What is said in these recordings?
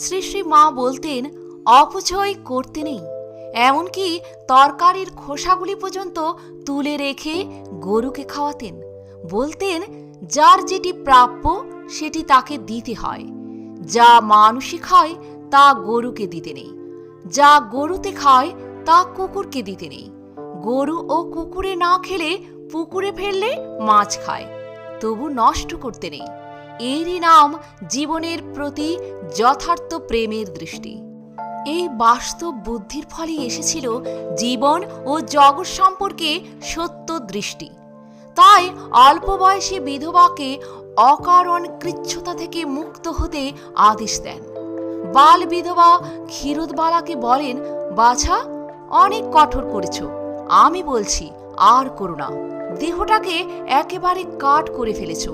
শ্রী শ্রী মা বলতেন অপচয় করতে নেই, এমনকি তরকারির খোসাগুলি পর্যন্ত তুলে রেখে গরুকে খাওয়াতেন। বলতেন যার যেটি প্রাপ্য সেটি তাকে দিতে হয়। যা মানুষই খায় তা গরুকে দিতে নেই, যা গরুতে খায় তা কুকুরকে দিতে নেই। গরু ও কুকুরে না খেলে পুকুরে ফেললে মাছ খায়, তবু নষ্ট করতে নেই। এরই নাম জীবনের প্রতি যথার্থ প্রেমের দৃষ্টি। এই বাস্তব বুদ্ধির ফলে এসেছিল জীবন ও জগৎ সম্পর্কে সত্য দৃষ্টি। তাই অল্প বয়সী বিধবাকে অকারণ কৃচ্ছতা থেকে মুক্ত হতে আদেশ দেন। বাল বিধবা ক্ষীরোদবালাকে বলেন, বাছা, অনেক কঠোর করেছ, আমি বলছি আর করো না। দেহটাকে একেবারে কাট করে ফেলেছ,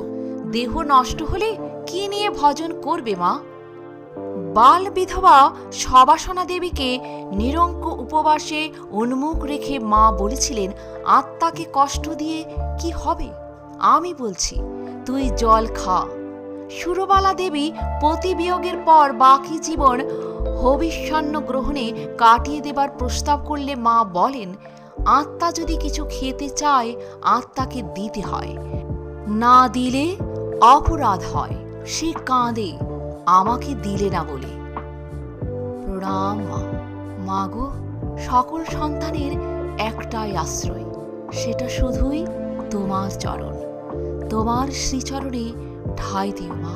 দেহ নষ্ট হলে কি নিয়ে ভজন করবে মা? বাল বিধবা সবাসনা দেবীকে নিরঙ্ক উপবাসে উন্মুখ রেখে মা বলেছিলেন, আত্মাকে কষ্ট দিয়ে কি হবে? আমি বলছি তুই জল খা। সুরবালা দেবী পতিবিয়োগের পর বাকি জীবন হবিষ্যান্ন গ্রহণে কাটিয়ে দেবার প্রস্তাব করলে মা বলেন, আত্মা যদি কিছু খেতে চায় আত্মাকে দিতে হয়, না দিলে অপরাধ হয়। সে কাঁদে আমাকে দিলে না বলে। প্রণাম মা। মাগো, সকল সন্তানের একটাই আশ্রয়, সেটা শুধুই তোমার চরণ। তোমার শ্রীচরণে ঠাঁই দিও মা।